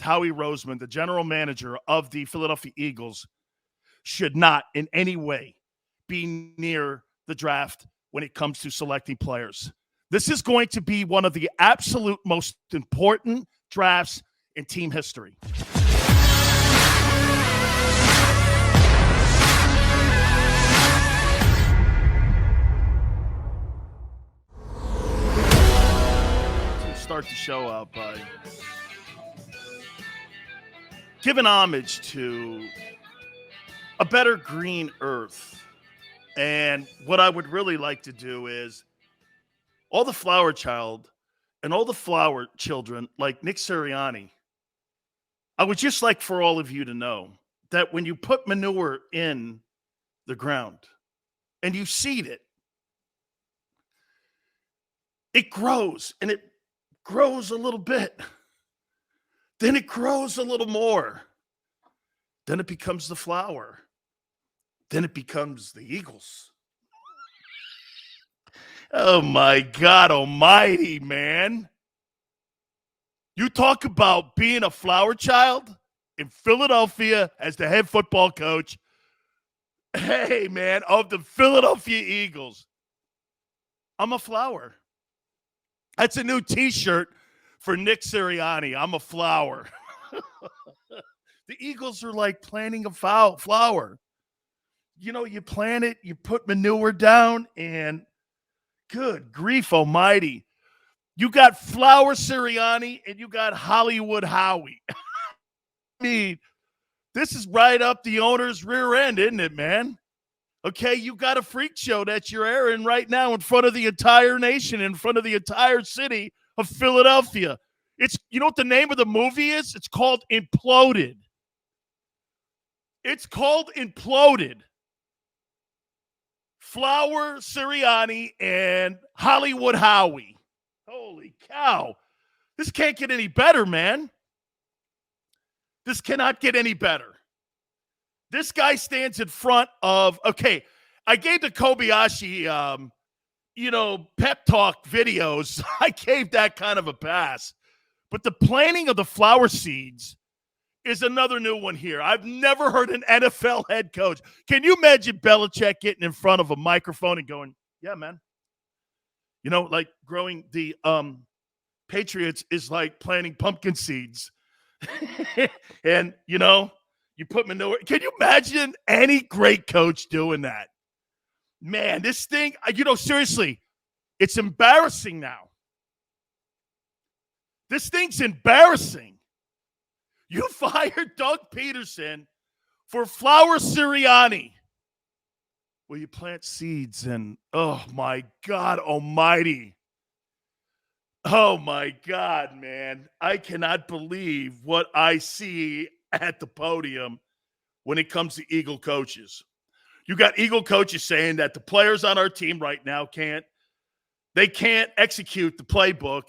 Howie Roseman, the general manager of the Philadelphia Eagles, should not in any way be near the draft when it comes to selecting players. This is going to be one of the absolute most important drafts in team history. To start the show out by giving homage to a better green earth. And what I would really like to do is all the flower child and all the flower children like Nick Sirianni. I would just like for all of you to know that when you put manure in the ground and you seed it, it grows and it grows a little bit. Then it grows a little more. Then it becomes the flower. Then it becomes the Eagles. Oh, my God almighty, man. You talk about being a flower child in Philadelphia as the head football coach. Hey, man, of the Philadelphia Eagles. I'm a flower. That's a new T-shirt for Nick Sirianni. I'm a flower. The Eagles are like planting a flower. You know, you plant it, you put manure down, and good grief almighty. You got Flower Sirianni and you got Hollywood Howie. I mean, this is right up the owner's rear end, isn't it, man? Okay, you got a freak show that you're airing right now in front of the entire nation, in front of the entire city of Philadelphia. You know what the name of the movie is? It's called Imploded. It's called Imploded. Flower Sirianni and Hollywood Howie. Holy cow. This can't get any better, man. This cannot get any better. This guy stands in front of, okay, I gave the Kobayashi, pep talk videos. I gave that kind of a pass. But the planting of the flower seeds is another new one here. I've never heard an NFL head coach. Can you imagine Belichick getting in front of a microphone and going, yeah, man. You know, like growing the Patriots is like planting pumpkin seeds. And, you know, you put manure. Can you imagine any great coach doing that? Man, this thing, seriously, it's embarrassing now. This thing's embarrassing. You fired Doug Peterson for Flower Sirianni. Well, you plant seeds and, oh, my God almighty. Oh, my God, man. I cannot believe what I see at the podium when it comes to Eagle coaches. You got Eagle coaches saying that the players on our team right now can't execute the playbook,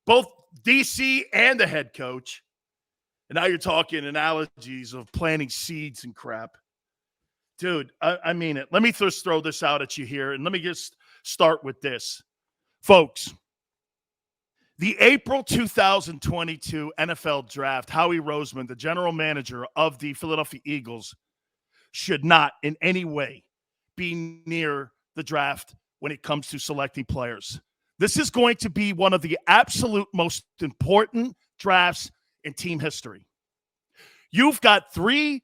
both DC and the head coach. And now you're talking analogies of planting seeds and crap. Dude, I mean it. Let me just throw this out at you here, and let me just start with this. Folks, the April 2022 NFL Draft, Howie Roseman, the general manager of the Philadelphia Eagles, should not in any way be near the draft when it comes to selecting players. This is going to be one of the absolute most important drafts in team history. You've got 3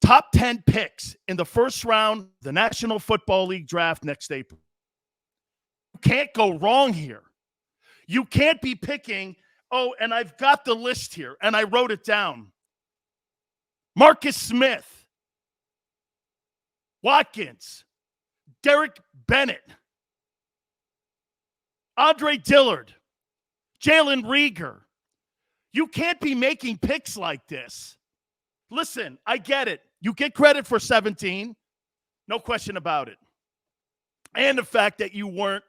top 10 picks in the first round of the National Football League draft next April. You can't go wrong here. You can't be picking, and I've got the list here, and I wrote it down. Marcus Smith, Watkins, Derek Bennett, Andre Dillard, Jalen Reagor. You can't be making picks like this. Listen, I get it. You get credit for 17. No question about it. And the fact that you weren't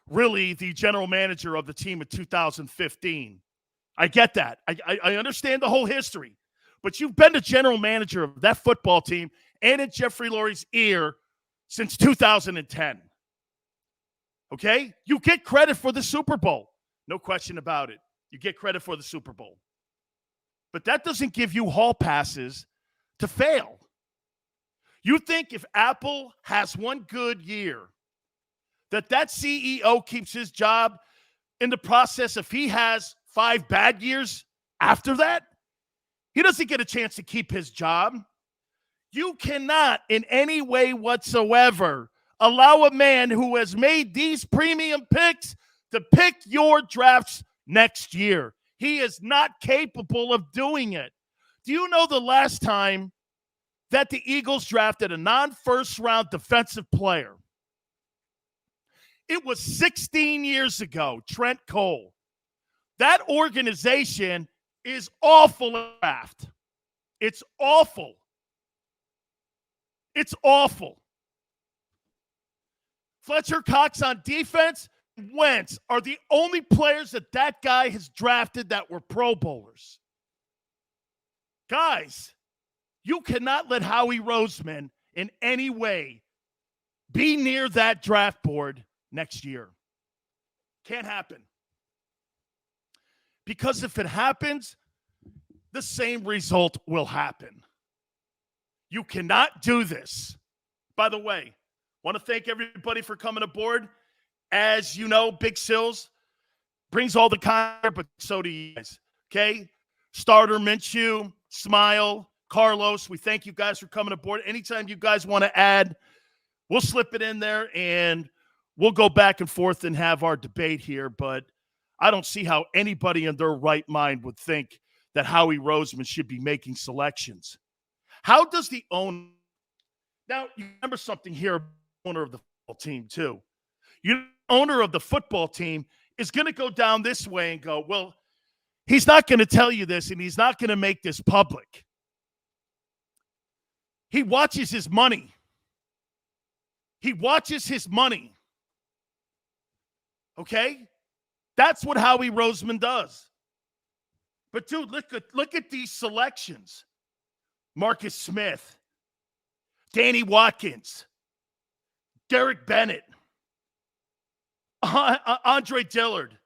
really the general manager of the team in 2015. I get that. I understand the whole history. But you've been the general manager of that football team and in Jeffrey Lurie's ear since 2010. Okay? You get credit for the Super Bowl. No question about it. You get credit for the Super Bowl. But that doesn't give you hall passes to fail. You think if Apple has one good year, that CEO keeps his job in the process if he has 5 bad years after that? He doesn't get a chance to keep his job. You cannot in any way whatsoever allow a man who has made these premium picks to pick your drafts next year. He is not capable of doing it. Do you know the last time that the Eagles drafted a non-first round defensive player? It was 16 years ago, Trent Cole. That organization is awful at draft. It's awful. It's awful. Fletcher Cox on defense, Wentz are the only players that guy has drafted that were Pro Bowlers. Guys, you cannot let Howie Roseman in any way be near that draft board next year. Can't happen. Because if it happens, the same result will happen. You cannot do this. By the way, want to thank everybody for coming aboard. As you know, Big Sills brings all the content, but so do you guys. Okay? Starter, Minshew, Smile, Carlos, we thank you guys for coming aboard. Anytime you guys want to add, we'll slip it in there, and we'll go back and forth and have our debate here. But I don't see how anybody in their right mind would think that Howie Roseman should be making selections. How does the owner – now, you remember something here, owner of the football team, too. The owner of the football team is going to go down this way and go, well, he's not going to tell you this, and he's not going to make this public. He watches his money. He watches his money. Okay? That's what Howie Roseman does. But, dude, look at these selections. Marcus Smith, Danny Watkins, Derek Bennett, Andre Dillard,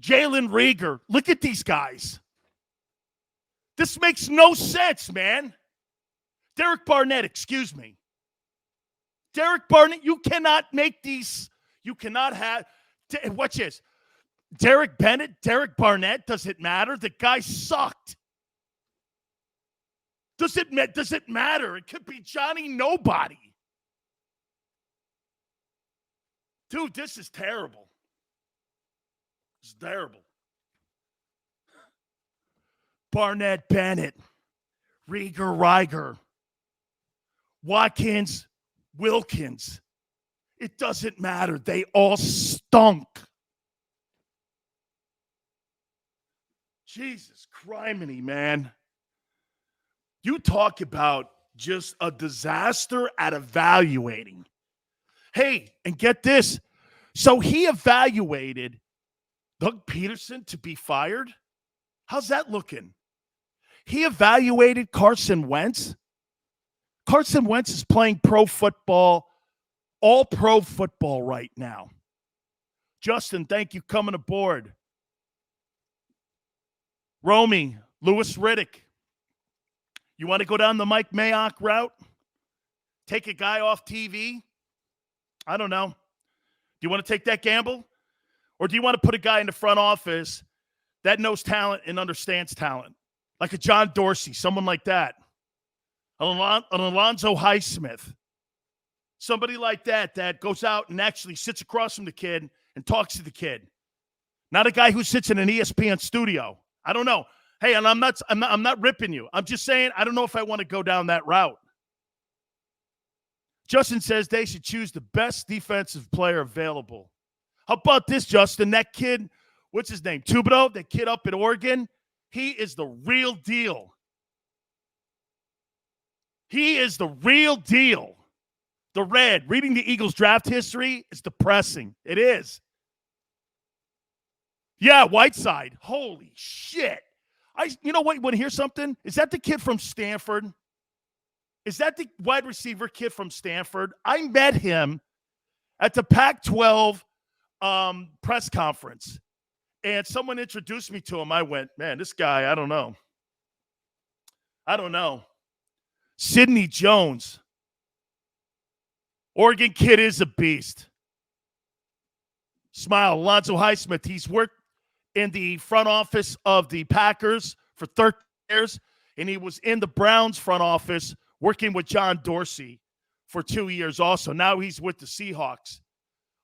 Jalen Reagor. Look at these guys. This makes no sense, man. Derek Barnett, excuse me. Derek Barnett, you cannot make these. You cannot have. Watch this. Derek Bennett, Derek Barnett, does it matter? The guy sucked. Does it matter? It could be Johnny Nobody. Dude, this is terrible. It's terrible. Barnett, Bennett, Reagor, Watkins, Wilkins. It doesn't matter. They all stunk. Jesus criminy, man. You talk about just a disaster at evaluating. Hey, and get this. So he evaluated Doug Peterson to be fired? How's that looking? He evaluated Carson Wentz. Carson Wentz is playing pro football, all pro football right now. Justin, thank you coming aboard. Romy, Lewis Riddick. You want to go down the Mike Mayock route? Take a guy off TV? I don't know. Do you want to take that gamble? Or do you want to put a guy in the front office that knows talent and understands talent? Like a John Dorsey, someone like that. An Alonzo Highsmith. Somebody like that goes out and actually sits across from the kid and talks to the kid. Not a guy who sits in an ESPN studio. I don't know. Hey, and I'm not ripping you. I'm just saying I don't know if I want to go down that route. Justin says they should choose the best defensive player available. How about this, Justin? That kid, what's his name? Thibodeau, that kid up at Oregon, he is the real deal. He is the real deal. The Red, reading the Eagles draft history is depressing. It is. Yeah, Whiteside. Holy shit. You know what? You want to hear something? Is that the kid from Stanford? Is that the wide receiver kid from Stanford? I met him at the Pac-12 press conference. and someone introduced me to him. I went, man, this guy, I don't know. Sidney Jones. Oregon kid is a beast. Smile. Alonzo Highsmith. He's worked in the front office of the Packers for 13 years, and he was in the Browns front office working with John Dorsey for 2 years also. Now he's with the Seahawks.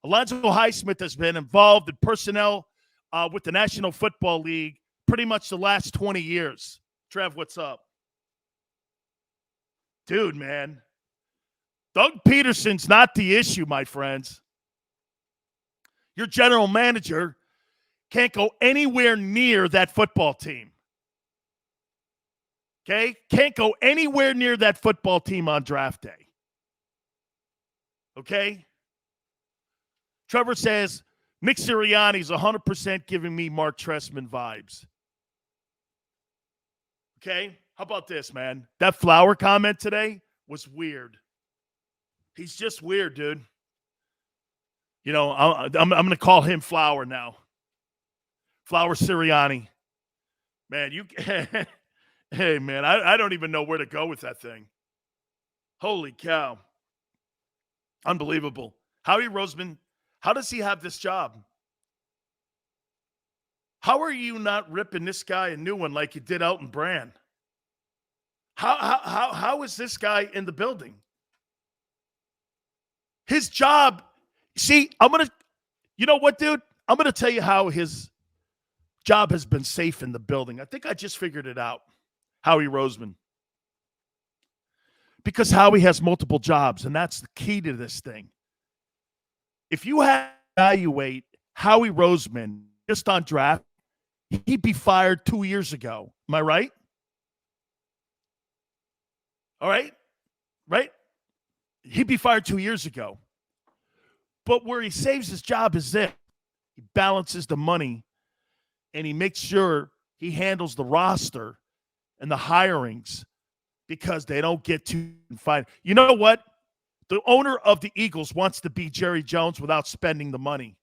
Alonzo Highsmith has been involved in personnel with the National Football League pretty much the last 20 years. Trev, what's up? Dude, man. Doug Peterson's not the issue, my friends. Your general manager can't go anywhere near that football team. Okay? Can't go anywhere near that football team on draft day. Okay? Trevor says, Nick Sirianni's 100% giving me Mark Trestman vibes. Okay? How about this, man? That flower comment today was weird. He's just weird, dude. You know, I'm going to call him Flower now. Flower Sirianni. Man, hey, man, I don't even know where to go with that thing. Holy cow. Unbelievable. Howie Roseman, how does he have this job? How are you not ripping this guy a new one like you did Elton Brand? How is this guy in the building? His job, see, you know what, dude? I'm going to tell you how his job has been safe in the building. I think I just figured it out. Howie Roseman. Because Howie has multiple jobs, and that's the key to this thing. If you evaluate Howie Roseman just on draft, he'd be fired 2 years ago. Am I right? All right? Right? He'd be fired 2 years ago. But where he saves his job is this. He balances the money, and he makes sure he handles the roster and the hirings because they don't get too fine. You know what? The owner of the Eagles wants to be Jerry Jones without spending the money.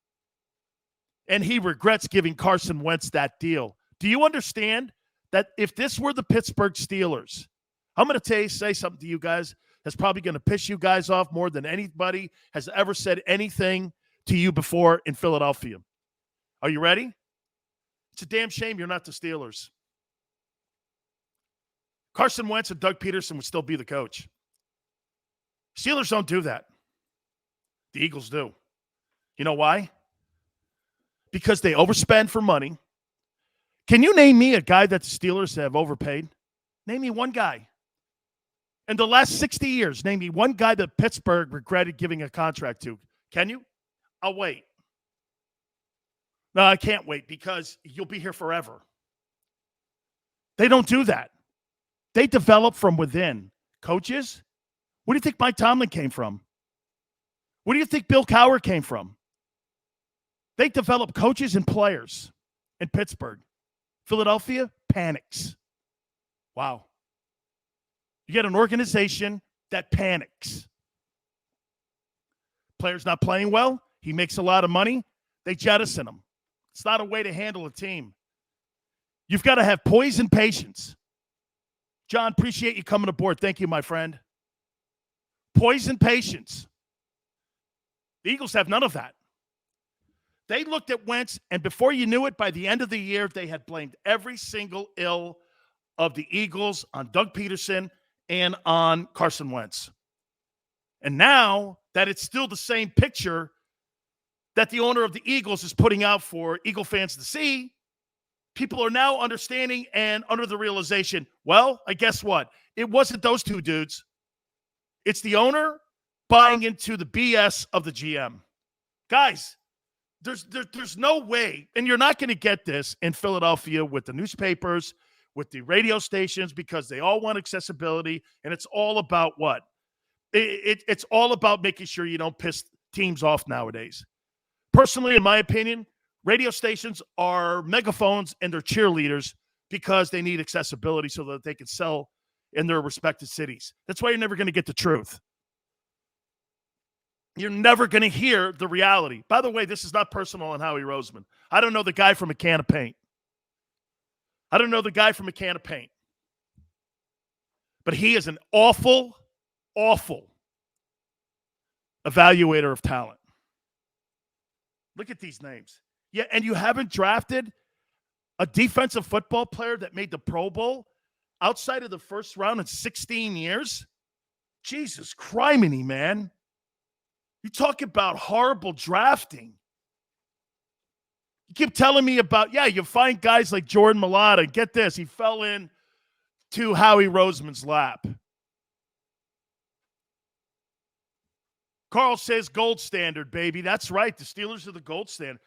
And he regrets giving Carson Wentz that deal. Do you understand that if this were the Pittsburgh Steelers, I'm going to say something to you guys that's probably going to piss you guys off more than anybody has ever said anything to you before in Philadelphia. Are you ready? It's a damn shame you're not the Steelers. Carson Wentz and Doug Peterson would still be the coach. Steelers don't do that. The Eagles do. You know why? Because they overspend for money. Can you name me a guy that the Steelers have overpaid? Name me one guy. In the last 60 years, name me one guy that Pittsburgh regretted giving a contract to. Can you? I'll wait. No, I can't wait because you'll be here forever. They don't do that. They develop from within. Coaches, where do you think Mike Tomlin came from? Where do you think Bill Cowher came from? They develop coaches and players in Pittsburgh. Philadelphia panics. Wow. You get an organization that panics. Players not playing well. He makes a lot of money. They jettison him. It's not a way to handle a team. You've got to have poise and patience. John, appreciate you coming aboard. Thank you, my friend. Poise and patience. The Eagles have none of that. They looked at Wentz, and before you knew it, by the end of the year, they had blamed every single ill of the Eagles on Doug Peterson and on Carson Wentz. And now that it's still the same picture that the owner of the Eagles is putting out for Eagle fans to see, people are now understanding and under the realization, well, I guess what? It wasn't those two dudes. It's the owner buying into the BS of the GM. Guys, there's no way, and you're not going to get this in Philadelphia with the newspapers, with the radio stations, because they all want accessibility, and it's all about what? It's all about making sure you don't piss teams off nowadays. Personally, in my opinion, radio stations are megaphones and they're cheerleaders because they need accessibility so that they can sell in their respective cities. That's why you're never going to get the truth. You're never going to hear the reality. By the way, this is not personal on Howie Roseman. I don't know the guy from a can of paint. But he is an awful, awful evaluator of talent. Look at these names. Yeah, and you haven't drafted a defensive football player that made the Pro Bowl outside of the first round in 16 years? Jesus criminy, man. You talk about horrible drafting. You keep telling me about, you find guys like Jordan Mailata. Get this, he fell in to Howie Roseman's lap. Carl says gold standard, baby. That's right. The Steelers are the gold standard.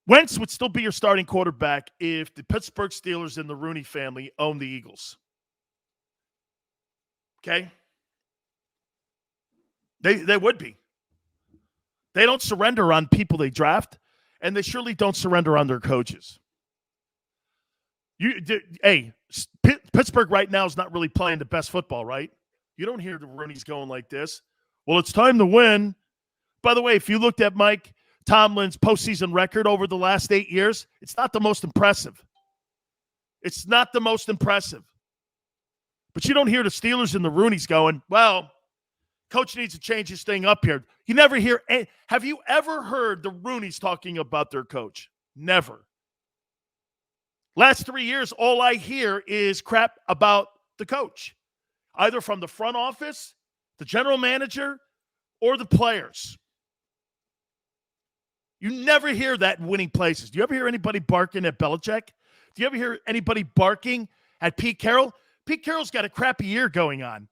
Wentz would still be your starting quarterback if the Pittsburgh Steelers and the Rooney family own the Eagles. Okay? They would be. They don't surrender on people they draft, and they surely don't surrender on their coaches. Pittsburgh right now is not really playing the best football, right? You don't hear the Rooney's going like this. Well, it's time to win. By the way, if you looked at Mike Tomlin's postseason record over the last 8 years, it's not the most impressive. But you don't hear the Steelers and the Rooneys going, well, coach needs to change his thing up here. You never hear – have you ever heard the Rooneys talking about their coach? Never. Last 3 years, all I hear is crap about the coach, either from the front office, the general manager, or the players. You never hear that in winning places. Do you ever hear anybody barking at Belichick? Do you ever hear anybody barking at Pete Carroll? Pete Carroll's got a crappy year going on.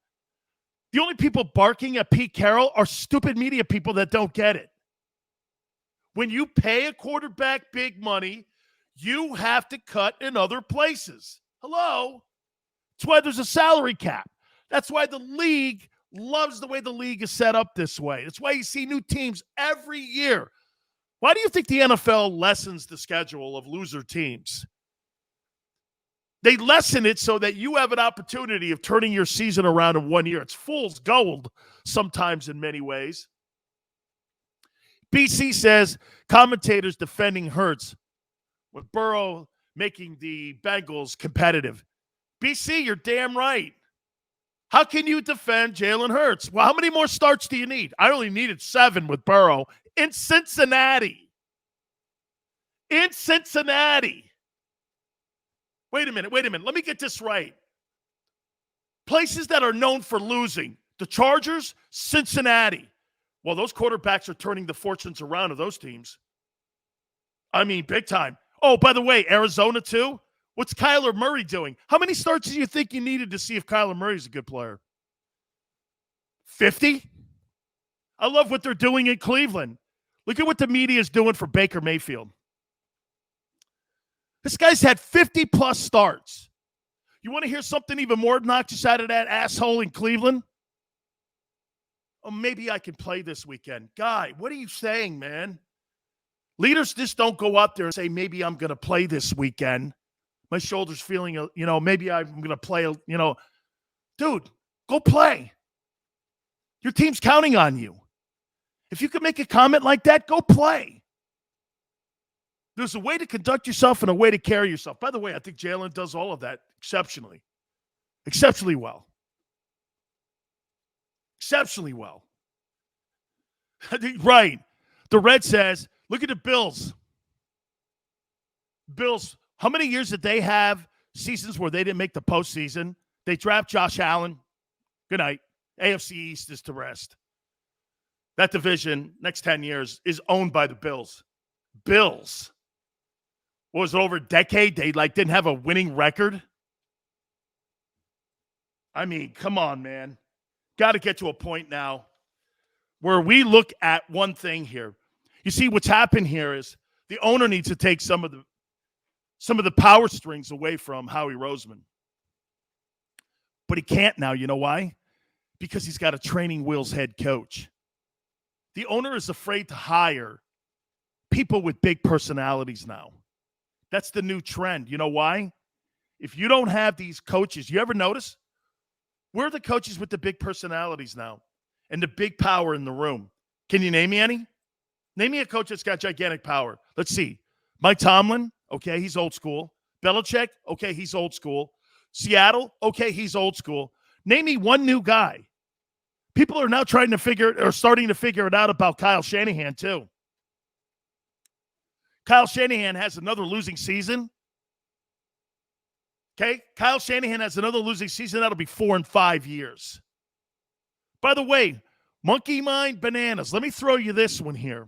The only people barking at Pete Carroll are stupid media people that don't get it. When you pay a quarterback big money, you have to cut in other places. Hello? That's why there's a salary cap. That's why the league loves the way the league is set up this way. That's why you see new teams every year. Why do you think the NFL lessens the schedule of loser teams? They lessen it so that you have an opportunity of turning your season around in 1 year. It's fool's gold sometimes in many ways. BC says commentators defending Hurts with Burrow making the Bengals competitive. BC, you're damn right. How can you defend Jalen Hurts? Well, how many more starts do you need? I only needed 7 with Burrow in Cincinnati. Wait a minute. Let me get this right. Places that are known for losing. The Chargers, Cincinnati. Well, those quarterbacks are turning the fortunes around of those teams. I mean, big time. Oh, by the way, Arizona too? What's Kyler Murray doing? How many starts do you think you needed to see if Kyler Murray's a good player? 50? I love what they're doing in Cleveland. Look at what the media is doing for Baker Mayfield. This guy's had 50-plus starts. You want to hear something even more obnoxious out of that asshole in Cleveland? Oh, maybe I can play this weekend. Guy, what are you saying, man? Leaders just don't go up there and say, maybe I'm going to play this weekend. My shoulder's feeling, maybe I'm going to play, Dude, go play. Your team's counting on you. If you can make a comment like that, go play. There's a way to conduct yourself and a way to carry yourself. By the way, I think Jalen does all of that exceptionally well. Exceptionally well. Right. The Red says, look at the Bills. Bills, how many years did they have seasons where they didn't make the postseason? They draft Josh Allen. Good night. AFC East is to rest. That division, next 10 years, is owned by the Bills. Bills. What was it, over a decade? They didn't have a winning record? I mean, come on, man. Got to get to a point now where we look at one thing here. You see, what's happened here is the owner needs to take some of the power strings away from Howie Roseman. But he can't now. You know why? Because he's got a training wheels head coach. The owner is afraid to hire people with big personalities now. That's the new trend. You know why? If you don't have these coaches, you ever notice? Where are the coaches with the big personalities now? and the big power in the room. Can you name me any? Name me a coach that's got gigantic power. Let's see. Mike Tomlin, okay, he's old school. Belichick, okay, he's old school. Seattle, okay, he's old school. Name me one new guy. People are now starting to figure it out about Kyle Shanahan, too. Kyle Shanahan has another losing season. Okay? Kyle Shanahan has another losing season. That'll be 4 and 5 years. By the way, Monkey Mind Bananas. Let me throw you this one here.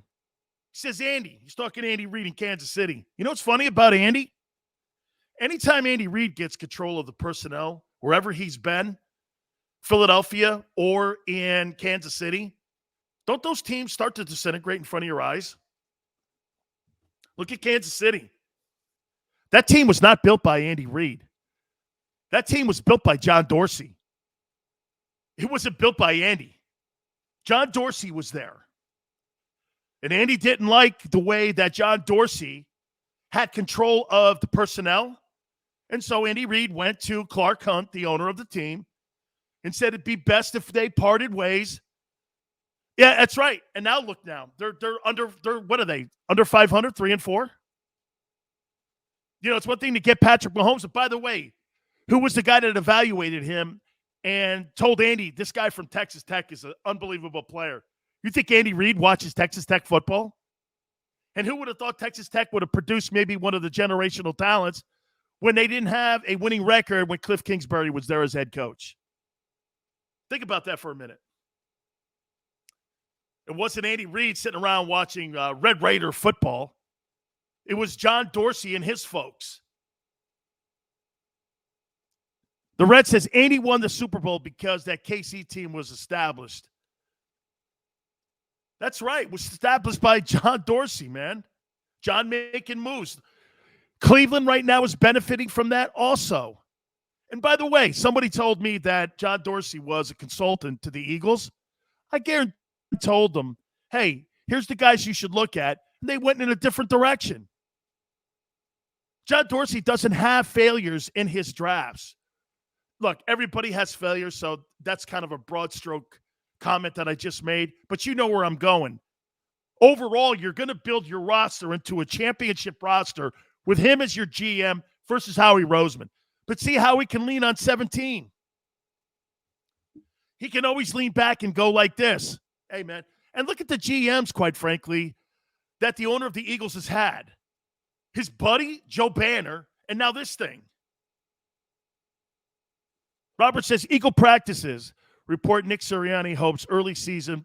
He says, Andy. He's talking to Andy Reid in Kansas City. You know what's funny about Andy? Anytime Andy Reid gets control of the personnel, wherever he's been, Philadelphia or in Kansas City, don't those teams start to disintegrate in front of your eyes? Look at Kansas City. That team was not built by Andy Reid. That team was built by John Dorsey. It wasn't built by Andy. John Dorsey was there. And Andy didn't like the way that John Dorsey had control of the personnel. And so Andy Reid went to Clark Hunt, the owner of the team, and said it'd be best if they parted ways. Yeah, that's right. And now look now. They're what are they? Under 500, 3-4? You know, it's one thing to get Patrick Mahomes. And by the way, who was the guy that evaluated him and told Andy, this guy from Texas Tech is an unbelievable player? You think Andy Reid watches Texas Tech football? And who would have thought Texas Tech would have produced maybe one of the generational talents when they didn't have a winning record when Cliff Kingsbury was there as head coach? Think about that for a minute. It wasn't Andy Reid sitting around watching Red Raider football. It was John Dorsey and his folks. The Red says Andy won the Super Bowl because that KC team was established. That's right. It was established by John Dorsey, man. John making moves. Cleveland right now is benefiting from that also. And by the way, somebody told me that John Dorsey was a consultant to the Eagles. I guarantee he told them, hey, here's the guys you should look at. And they went in a different direction. John Dorsey doesn't have failures in his drafts. Look, everybody has failures, so that's kind of a broad stroke comment that I just made. But you know where I'm going. Overall, you're going to build your roster into a championship roster with him as your GM versus Howie Roseman. But see how he can lean on 17. He can always lean back and go like this. Hey, man. And look at the GMs, quite frankly, that the owner of the Eagles has had. His buddy, Joe Banner, and now this thing. Robert says, Eagle practices. Report Nick Sirianni hopes early season.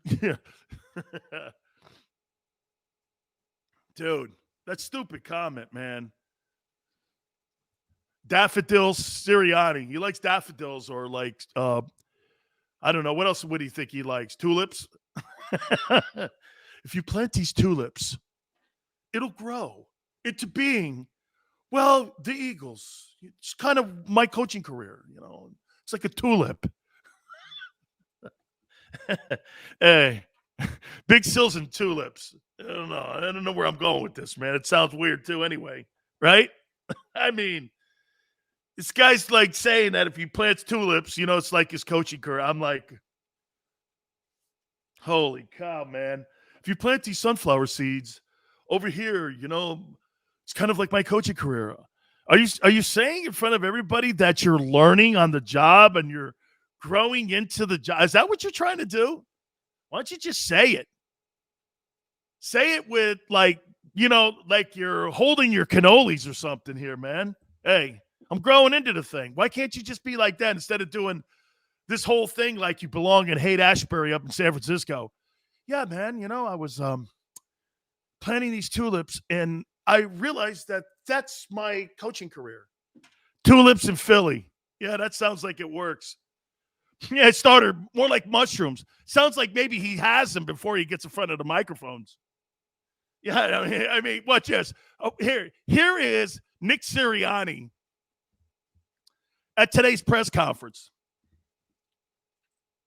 Dude, that's stupid comment, man. Daffodils, Sirianni. He likes daffodils or like, I don't know. What else would he think he likes? Tulips? If you plant these tulips, it'll grow into being, well, the Eagles. It's kind of my coaching career, you know. It's like a tulip. Hey, big sills and tulips. I don't know where I'm going with this, man. It sounds weird too anyway, right? I mean, this guy's like saying that if he plants tulips, you know, it's like his coaching career. I'm like, holy cow, man. If you plant these sunflower seeds over here, you know, it's kind of like my coaching career. Are you saying in front of everybody that you're learning on the job and you're growing into the job? Is that what you're trying to do? Why don't you just say it? Say it with like, you know, like you're holding your cannolis or something here, man. Hey, I'm growing into the thing. Why can't you just be like that instead of doing this whole thing like you belong in Haight-Ashbury up in San Francisco? Yeah, man, you know, I was planting these tulips and I realized that that's my coaching career. Tulips in Philly. Yeah, that sounds like it works. Yeah, it started more like mushrooms. Sounds like maybe he has them before he gets in front of the microphones. Yeah, I mean, watch this. Oh, here is Nick Sirianni at today's press conference.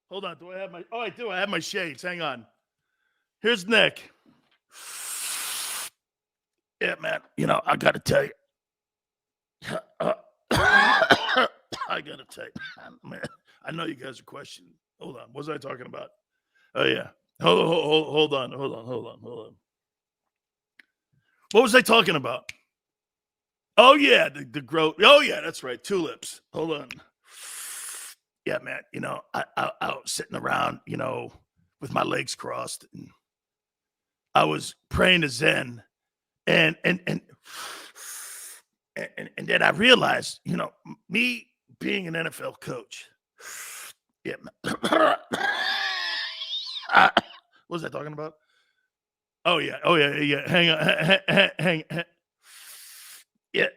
Hold on, I do. I have my shades. Hang on. Here's Nick. Yeah, man, you know, I got to tell you. I got to tell you, man, I know you guys are questioning. Hold on, what was I talking about? Oh, yeah. Hold on. What was I talking about? Oh, yeah, the growth. Oh, yeah, that's right. Tulips. Hold on. Yeah, man, I was sitting around, with my legs crossed, and I was praying to Zen, and then I realized, me being an NFL coach, yeah. What was I talking about? Oh yeah. Hang on, hang. Yeah.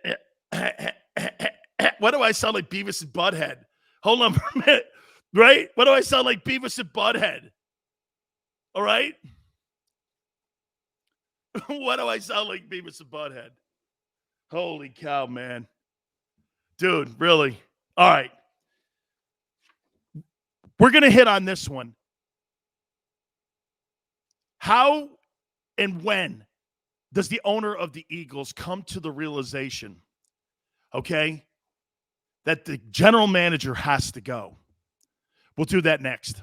Why do I sound like Beavis and Butthead? Hold on for a minute. Right? Why do I sound like Beavis and Butthead? All right. Why do I sound like Beavis and Butthead? Holy cow, man. Dude, really? All right. We're going to hit on this one. How and when does the owner of the Eagles come to the realization, okay, that the general manager has to go? We'll do that next.